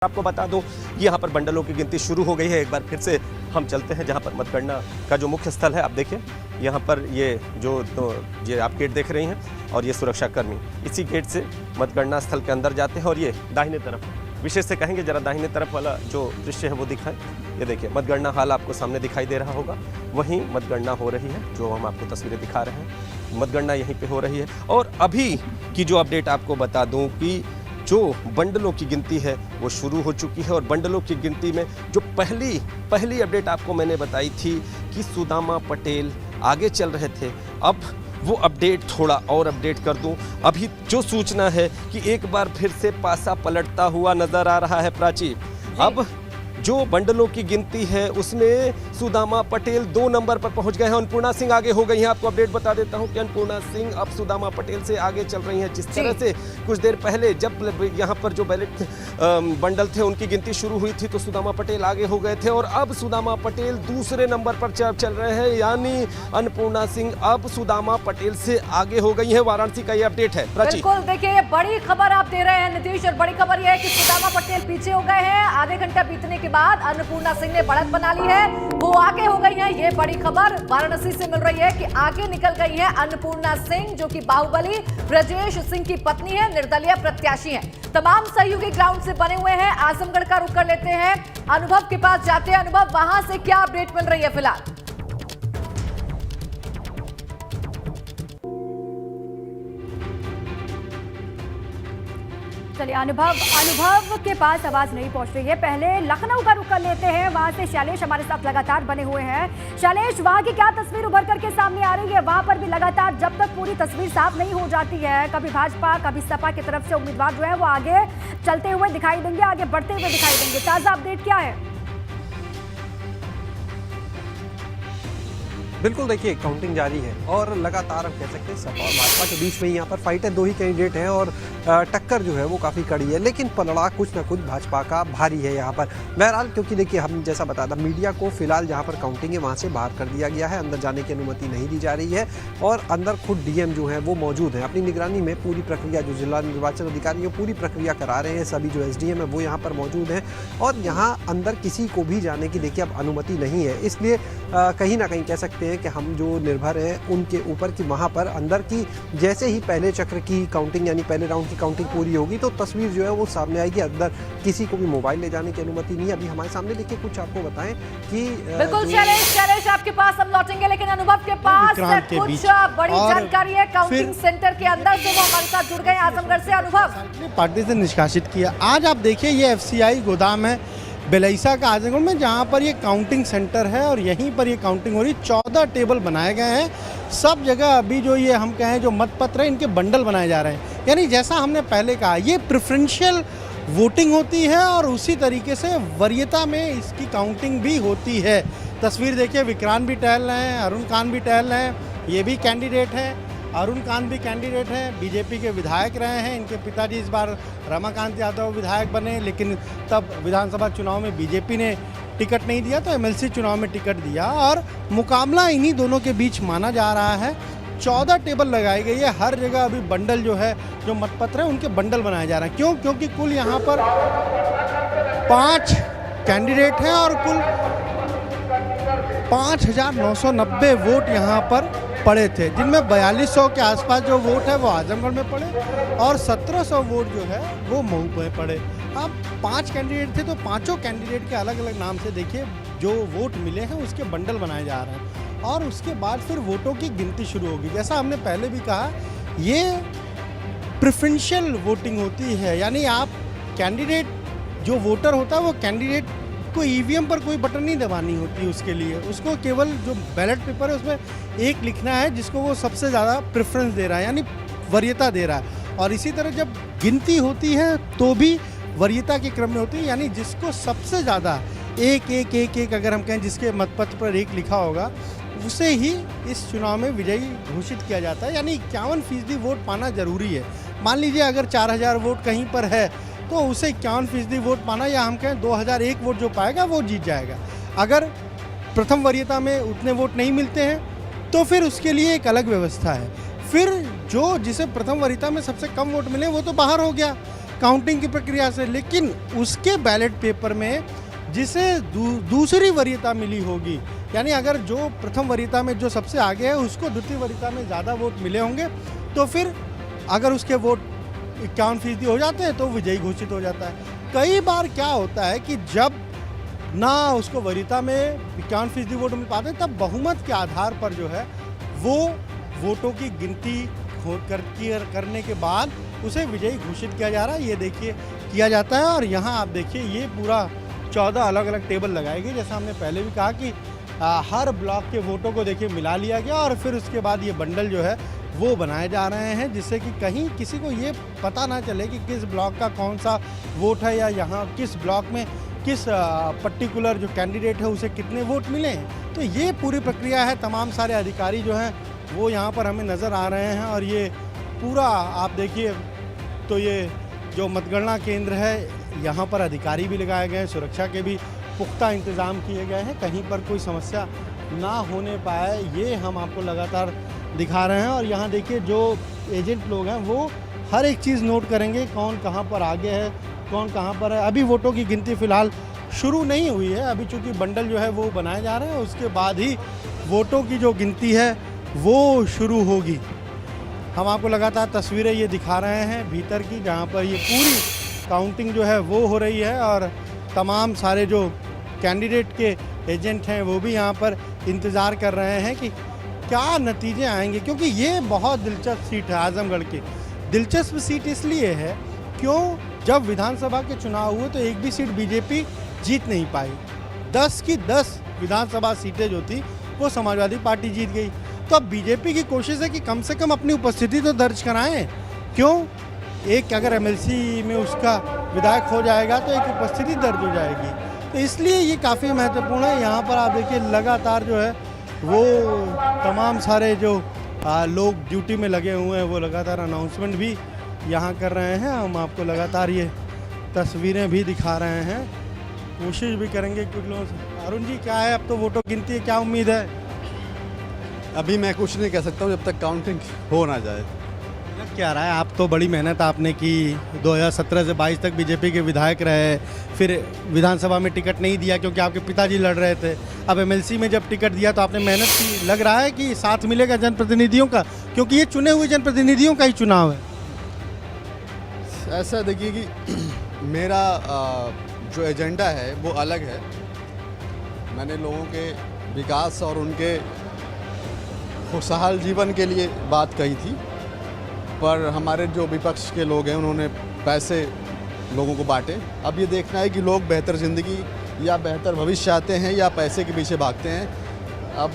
आपको बता दूं कि यहाँ पर बंडलों की गिनती शुरू हो गई है। एक बार फिर से हम चलते हैं जहाँ पर मतगणना का जो मुख्य स्थल है। आप देखिए यहाँ पर ये आप गेट देख रही हैं और ये सुरक्षाकर्मी इसी गेट से मतगणना स्थल के अंदर जाते हैं। और ये दाहिने तरफ विशेष से कहेंगे जरा दाहिने तरफ वाला जो दृश्य है वो दिखाएं। ये देखिए मतगणना हाल आपको सामने दिखाई दे रहा होगा, वहीं मतगणना हो रही है जो हम आपको तस्वीरें दिखा रहे हैं। मतगणना यहीं पे हो रही है और अभी की जो अपडेट आपको बता दूं कि जो बंडलों की गिनती है वो शुरू हो चुकी है। और बंडलों की गिनती में जो पहली अपडेट आपको मैंने बताई थी कि सुदामा पटेल आगे चल रहे थे, अब वो अपडेट थोड़ा और अपडेट कर दूं। अभी जो सूचना है कि एक बार फिर से पासा पलटता हुआ नजर आ रहा है प्राची। अब जो बंडलों की गिनती है उसमें सुदामा पटेल 2 नंबर पर पहुंच गए हैं। अन्नपूर्णा सिंह आगे हो गई हैं। आपको अपडेट बता देता हूं कि अन्नपूर्णा सिंह अब सुदामा पटेल से आगे चल रही हैं। जिस तरह से कुछ देर पहले जब यहां पर जो बैलेट बंडल थे उनकी गिनती शुरू हुई थी तो सुदामा पटेल आगे हो गए थे और अब सुदामा पटेल दूसरे नंबर पर चल रहे हैं। यानी अन्नपूर्णा सिंह अब सुदामा पटेल से आगे हो गई है। वाराणसी का ये अपडेट है। बिल्कुल, देखिए ये बड़ी खबर आप दे रहे हैं नीतीश, और बड़ी खबर यह है कि सुदामा पटेल पीछे हो गए हैं। आधे घंटा बीतने के बाद अन्नपूर्णा सिंह ने बढ़त बना ली है, वो आगे हो गई हैं। ये बड़ी खबर वाराणसी से मिल रही है कि आगे निकल गई है अन्नपूर्णा सिंह, जो कि बाहुबली ब्रजेश सिंह की पत्नी है, निर्दलीय प्रत्याशी हैं। तमाम सहयोगी ग्राउंड से बने हुए हैं। आजमगढ़ का रुख कर लेते हैं, अनुभव के पास जाते हैं। अनुभव, वहां से क्या अपडेट मिल रही है फिलहाल? चलिए अनुभव के पास आवाज नहीं पहुंच रही है। पहले लखनऊ का रुख कर लेते हैं, वहां से शैलेश हमारे साथ लगातार बने हुए हैं। शैलेश, वहां की क्या तस्वीर उभर करके सामने आ रही है? वहां पर भी लगातार जब तक पूरी तस्वीर साफ नहीं हो जाती है, कभी भाजपा कभी सपा की तरफ से उम्मीदवार जो है वो आगे चलते हुए दिखाई देंगे, आगे बढ़ते हुए दिखाई देंगे। ताजा अपडेट क्या है? बिल्कुल, देखिए काउंटिंग जारी है और लगातार हम कह सकते हैं सपा और भाजपा के बीच में यहाँ पर फाइट है। 2 ही कैंडिडेट हैं और टक्कर जो है वो काफ़ी कड़ी है, लेकिन पलड़ा कुछ ना कुछ भाजपा का भारी है यहाँ पर। बहरहाल क्योंकि देखिए हम जैसा बता था, मीडिया को फिलहाल जहाँ पर काउंटिंग है वहाँ से बाहर कर दिया गया है, अंदर जाने की अनुमति नहीं दी जा रही है और अंदर खुद डीएम जो है वो मौजूद हैं। अपनी निगरानी में पूरी प्रक्रिया, जो जिला निर्वाचन अधिकारी है पूरी प्रक्रिया करा रहे हैं। सभी जो एसडीएम है वो यहाँ पर मौजूद हैं और यहाँ अंदर किसी को भी जाने की देखिए अब अनुमति नहीं है। इसलिए कहीं ना कहीं कह सकते हैं कि हम जो निर्भर हैं उनके ऊपर कि वहाँ पर अंदर की जैसे ही पहले चक्र की काउंटिंग यानी पहले राउंड की काउंटिंग पूरी होगी तो तस्वीर जो है वो सामने आएगी। अंदर किसी को भी मोबाइल ले जाने की अनुमति नहीं है। अभी हमारे सामने देखिए कुछ आपको बताएं कि बिल्कुल शैलेश आपके पास हम लौटेंगे, लेकिन अनुभव के पास कुछ बड़ी जानकारी है काउंटिंग सेंटर के अंदर से, वो हमारे साथ जुड़ गए आजमगढ़ से। अनुभव, पार्टी से निष्कासित किया। आज आप देखिए ये एफसीआई गोदाम है बेलैसा का आजमगढ़ में, जहाँ पर ये काउंटिंग सेंटर है और यहीं पर ये काउंटिंग हो रही। 14 टेबल बनाए गए हैं सब जगह। अभी जो ये हम कहें जो मतपत्र है इनके बंडल बनाए जा रहे हैं। यानी जैसा हमने पहले कहा, ये प्रेफरेंशियल वोटिंग होती है और उसी तरीके से वरीयता में इसकी काउंटिंग भी होती है। तस्वीर देखिए, विक्रांत भी टहल रहे हैं, अरुण कांत भी टहल रहे हैं, ये भी कैंडिडेट है। अरुण कांत भी कैंडिडेट हैं, बीजेपी के विधायक रहे हैं। इनके पिताजी इस बार रमाकांत यादव विधायक बने, लेकिन तब विधानसभा चुनाव में बीजेपी ने टिकट नहीं दिया तो एमएलसी चुनाव में टिकट दिया और मुकाबला इन्हीं दोनों के बीच माना जा रहा है। 14 टेबल लगाई गई है हर जगह। अभी बंडल जो है, जो मतपत्र है उनके बंडल बनाए जा रहे हैं। क्यों? क्योंकि कुल यहाँ पर 5 कैंडिडेट हैं और कुल 5,990 वोट यहाँ पर पड़े थे, जिनमें 4200 के आसपास जो वोट है वो आजमगढ़ में पड़े और 1700 वोट जो है वो मऊ में पड़े। अब 5 कैंडिडेट थे तो पांचों कैंडिडेट के अलग अलग नाम से देखिए जो वोट मिले हैं उसके बंडल बनाए जा रहे हैं और उसके बाद फिर वोटों की गिनती शुरू होगी। जैसा हमने पहले भी कहा, ये प्रेफरेंशियल वोटिंग होती है। यानी आप कैंडिडेट जो वोटर होता है वो कैंडिडेट को ईवीएम पर कोई बटन नहीं दबानी होती उसके लिए, उसको केवल जो बैलेट पेपर है उसमें एक लिखना है जिसको वो सबसे ज़्यादा प्रेफरेंस दे रहा है, यानी वरीयता दे रहा है। और इसी तरह जब गिनती होती है तो भी वरीयता के क्रम में होती है, यानी जिसको सबसे ज़्यादा एक अगर हम कहें जिसके मतपत्र पर 1 लिखा होगा उसे ही इस चुनाव में विजयी घोषित किया जाता है। यानी 51% वोट पाना जरूरी है। मान लीजिए अगर 4000 वोट कहीं पर है तो उसे 51% वोट पाना, या हम कहें 2001 वोट जो पाएगा वो जीत जाएगा। अगर प्रथम वरीयता में उतने वोट नहीं मिलते हैं तो फिर उसके लिए एक अलग व्यवस्था है। फिर जो जिसे प्रथम वरीयता में सबसे कम वोट मिले वो तो बाहर हो गया, काउंटिंग की प्रक्रिया से, लेकिन उसके बैलेट पेपर में जिसे दूसरी वरीयता मिली होगी, यानी अगर जो प्रथम वरीयता में जो सबसे आगे है उसको द्वितीय वरीयता में ज़्यादा वोट मिले होंगे, तो फिर अगर उसके वोट 51% हो जाते हैं तो विजयी घोषित हो जाता है। कई बार क्या होता है कि जब ना उसको वरीयता में 51% वोट मिल पाते, तब बहुमत के आधार पर जो है वो वोटों की गिनती करने के बाद उसे विजयी घोषित किया जा रहा है। ये देखिए किया जाता है, और यहाँ आप देखिए ये पूरा 14 अलग अलग टेबल लगाए गए, जैसा हमने पहले भी कहा कि हर ब्लॉक के वोटों को देखिए मिला लिया गया, और फिर उसके बाद ये बंडल जो है वो बनाए जा रहे हैं, जिससे कि कहीं किसी को ये पता ना चले कि किस ब्लॉक का कौन सा वोट है, या यहाँ किस ब्लॉक में किस पर्टिकुलर जो कैंडिडेट है उसे कितने वोट मिले हैं। तो ये पूरी प्रक्रिया है। तमाम सारे अधिकारी जो हैं वो यहाँ पर हमें नज़र आ रहे हैं, और ये पूरा आप देखिए तो ये जो मतगणना केंद्र है यहाँ पर अधिकारी भी लगाए गए हैं, सुरक्षा के भी पुख्ता इंतज़ाम किए गए हैं, कहीं पर कोई समस्या ना होने पाए ये हम आपको लगातार दिखा रहे हैं। और यहाँ देखिए जो एजेंट लोग हैं वो हर एक चीज़ नोट करेंगे, कौन कहाँ पर आगे है, कौन कहाँ पर है। अभी वोटों की गिनती फ़िलहाल शुरू नहीं हुई है, अभी चूँकि बंडल जो है वो बनाए जा रहे हैं, उसके बाद ही वोटों की जो गिनती है वो शुरू होगी। हम आपको लगातार तस्वीरें ये दिखा रहे हैं भीतर की, जहाँ पर ये पूरी काउंटिंग जो है वो हो रही है, और तमाम सारे जो कैंडिडेट के एजेंट हैं वो भी यहाँ पर इंतज़ार कर रहे हैं कि क्या नतीजे आएंगे, क्योंकि ये बहुत दिलचस्प सीट है आजमगढ़ की। दिलचस्प सीट इसलिए है क्यों, जब विधानसभा के चुनाव हुए तो एक भी सीट बीजेपी जीत नहीं पाई, 10 की 10 विधानसभा सीटें जो थी वो समाजवादी पार्टी जीत गई। तो अब बीजेपी की कोशिश है कि कम से कम अपनी उपस्थिति तो दर्ज कराएं। क्यों, एक अगर एमएलसी में उसका विधायक हो जाएगा तो एक उपस्थिति दर्ज हो जाएगी, तो इसलिए ये काफ़ी महत्वपूर्ण है। यहाँ पर आप देखिए लगातार जो है वो तमाम सारे जो लोग ड्यूटी में लगे हुए हैं वो लगातार अनाउंसमेंट भी यहाँ कर रहे हैं। हम आपको लगातार ये तस्वीरें भी दिखा रहे हैं, कोशिश भी करेंगे कुछ लोगों से। अरुण जी क्या है, अब तो वोटों गिनती है, क्या उम्मीद है? अभी मैं कुछ नहीं कह सकता हूँ जब तक काउंटिंग हो ना जाए। लग क्या रहा है, आप तो बड़ी मेहनत आपने की, 2017 से 22 तक बीजेपी के विधायक रहे, फिर विधानसभा में टिकट नहीं दिया क्योंकि आपके पिताजी लड़ रहे थे, अब एमएलसी में जब टिकट दिया तो आपने मेहनत की। लग रहा है कि साथ मिलेगा जनप्रतिनिधियों का, क्योंकि ये चुने हुए जनप्रतिनिधियों का ही चुनाव है। ऐसा देखिए कि मेरा जो एजेंडा है वो अलग है। मैंने लोगों के विकास और उनके खुशहाल जीवन के लिए बात कही थी, पर हमारे जो विपक्ष के लोग हैं उन्होंने पैसे लोगों को बांटे। अब ये देखना है कि लोग बेहतर ज़िंदगी या बेहतर भविष्य चाहते हैं या पैसे के पीछे भागते हैं। अब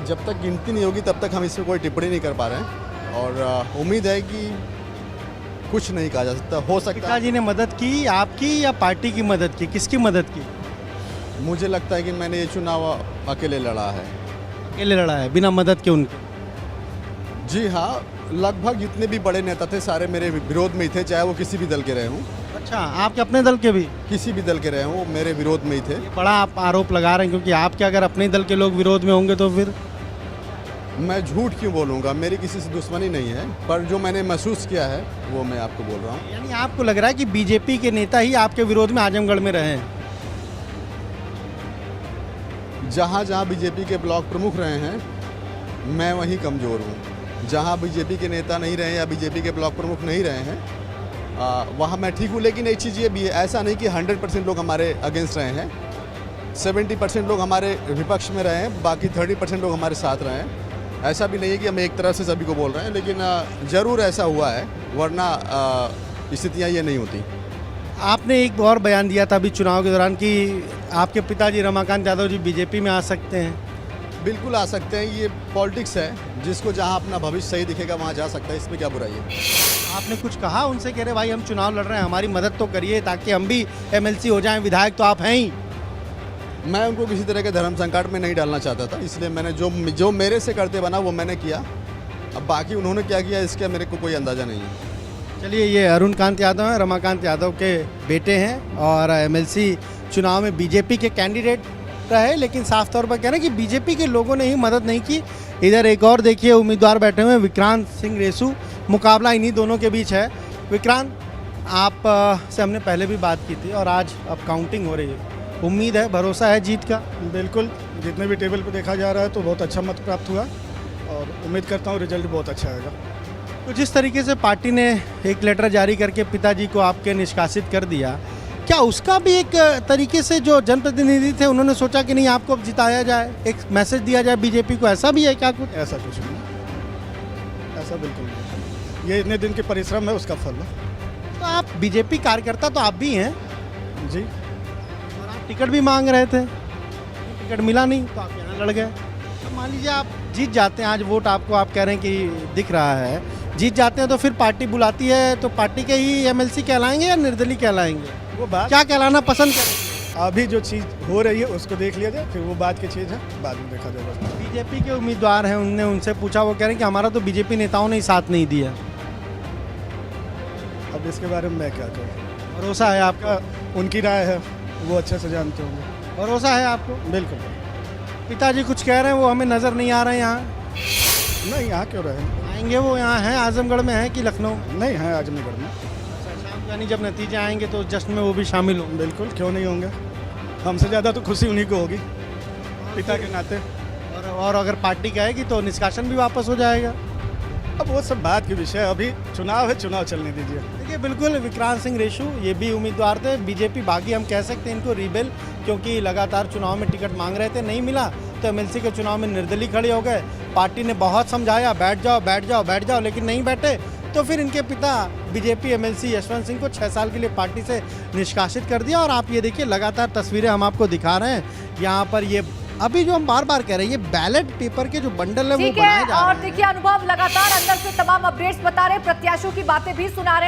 जब तक गिनती नहीं होगी तब तक हम इसमें कोई टिप्पणी नहीं कर पा रहे हैं, और उम्मीद है कि कुछ नहीं कहा जा सकता। हो सकता है पिताजी ने मदद की आपकी या पार्टी की मदद की, किसकी मदद की? मुझे लगता है कि मैंने ये चुनाव अकेले लड़ा है। अकेले लड़ा है बिना मदद के उनके? जी हाँ, लगभग जितने भी बड़े नेता थे सारे मेरे विरोध में ही थे, चाहे वो किसी भी दल के रहे हों। अच्छा, आपके अपने दल के भी? किसी भी दल के रहे हों, वो मेरे विरोध में ही थे। ये बड़ा आप आरोप लगा रहे हैं, क्योंकि आपके अगर अपने दल के लोग विरोध में होंगे तो फिर? मैं झूठ क्यों बोलूँगा, मेरी किसी से दुश्मनी नहीं है, पर जो मैंने महसूस किया है वो मैं आपको बोल रहा हूँ। यानी आपको लग रहा है कि बीजेपी के नेता ही आपके विरोध में आजमगढ़ में रहे हैं? जहाँ जहाँ बीजेपी के ब्लॉक प्रमुख रहे हैं मैं वहीं कमज़ोर हूँ। जहाँ बीजेपी के नेता नहीं रहे या बीजेपी के ब्लॉक प्रमुख नहीं रहे हैं वहाँ मैं ठीक हूँ। लेकिन एक चीज़ ये भी है, ऐसा नहीं कि 100% लोग हमारे अगेंस्ट रहे हैं। 70% लोग हमारे विपक्ष में रहे हैं, बाकी 30% लोग हमारे साथ रहे हैं। ऐसा भी नहीं है कि हम एक तरफ से सभी को बोल रहे हैं, लेकिन ज़रूर ऐसा हुआ है, वरना स्थितियाँ ये नहीं होती। आपने एक और बयान दिया था अभी चुनाव के दौरान कि आपके पिताजी रमाकांत यादव जी बीजेपी में आ सकते हैं। बिल्कुल आ सकते हैं, ये पॉलिटिक्स है, जिसको जहाँ अपना भविष्य सही दिखेगा वहाँ जा सकता है, इसमें क्या बुराई है। आपने कुछ कहा उनसे, कह रहे भाई हम चुनाव लड़ रहे हैं, हमारी मदद तो करिए ताकि हम भी एमएलसी हो जाएं, विधायक तो आप हैं ही। मैं उनको किसी तरह के धर्म संकट में नहीं डालना चाहता था, इसलिए मैंने जो मेरे से करते बना वो मैंने किया। अब बाकी उन्होंने क्या किया इसका मेरे को कोई अंदाज़ा नहीं है। चलिए, ये अरुण कांत यादव हैं, रमाकांत यादव के बेटे हैं और एमएलसी चुनाव में बीजेपी के कैंडिडेट रहे, लेकिन साफ तौर पर कह रहे हैं कि बीजेपी के लोगों ने ही मदद नहीं की। इधर एक और देखिए उम्मीदवार बैठे हुए हैं, विक्रांत सिंह रेसू। मुकाबला इन्हीं दोनों के बीच है। विक्रांत, आप से हमने पहले भी बात की थी और आज अब काउंटिंग हो रही है, उम्मीद है, भरोसा है जीत का? बिल्कुल, जितने भी टेबल पे देखा जा रहा है तो बहुत अच्छा मत प्राप्त हुआ और उम्मीद करता हूँ रिजल्ट बहुत अच्छा आएगा। तो जिस तरीके से पार्टी ने एक लेटर जारी करके पिताजी को आपके निष्कासित कर दिया, क्या उसका भी एक तरीके से जो जनप्रतिनिधि थे उन्होंने सोचा कि नहीं आपको अब जिताया जाए, एक मैसेज दिया जाए बीजेपी को, ऐसा भी है क्या कुछ? ऐसा कुछ नहीं, ऐसा बिल्कुल नहीं। ये इतने दिन के परिश्रम है उसका फल है। तो आप बीजेपी कार्यकर्ता तो आप भी हैं जी, और आप टिकट भी मांग रहे थे, टिकट मिला नहीं तो आप यहाँ लड़ गए। तो मान लीजिए आप जीत जाते हैं, आज वोट आपको, आप कह रहे हैं कि दिख रहा है, जीत जाते हैं तो फिर पार्टी बुलाती है तो पार्टी के ही एमएलसी कहलाएंगे या निर्दलीय कहलाएंगे? वो बात क्या कहलाना पसंद करेंगे? अभी जो चीज़ हो रही है उसको देख लिया जाए, फिर वो बात की चीज़ है, बाद में देखा जाएगा। बीजेपी के उम्मीदवार हैं, उनने उनसे पूछा, वो कह रहे हैं कि हमारा तो बीजेपी नेताओं ने ही साथ नहीं दिया। अब इसके बारे में मैं क्या कहूँ, भरोसा है आपका? उनकी राय है, वो अच्छे से जानते होंगे। भरोसा है आपको? बिल्कुल पिताजी कुछ कह रहे हैं, वो हमें नज़र नहीं आ रहे हैं यहाँ, नहीं, यहाँ क्यों रहे? आएंगे वो? यहाँ हैं, आजमगढ़ में है कि लखनऊ? नहीं है आजमगढ़ में। शाम को यानी जब नतीजे आएंगे तो जश्न में वो भी शामिल होंगे? बिल्कुल, क्यों नहीं होंगे। हमसे ज़्यादा तो खुशी उन्हीं को होगी, पिता के नाते। और अगर पार्टी कहेगी तो निष्कासन भी वापस हो जाएगा? अब वो सब बात की विषय, अभी चुनाव है, चुनाव चलने दीजिए। देखिए, बिल्कुल विक्रांत सिंह रेशू ये भी उम्मीदवार थे, बीजेपी बागी हम कह सकते हैं इनको, रिबेल, क्योंकि लगातार चुनाव में टिकट मांग रहे थे, नहीं मिला तो एमएलसी के चुनाव में निर्दलीय खड़े हो गए। पार्टी ने बहुत समझाया, बैठ जाओ बैठ जाओ बैठ जाओ, लेकिन नहीं बैठे, तो फिर इनके पिता बीजेपी एमएलसी यशवंत सिंह को 6 साल के लिए पार्टी से निष्कासित कर दिया। और आप ये देखिए, लगातार तस्वीरें हम आपको दिखा रहे हैं, यहाँ पर ये अभी जो हम बार बार कह रहे हैं, ये बैलेट पेपर के जो बंडल है वो ठीक बनाए है। जा और रहे हैं। देखिए, अनुभव लगातार अंदर से तमाम अपडेट्स बता रहे हैं, प्रत्याशियों की बातें भी सुना रहे हैं।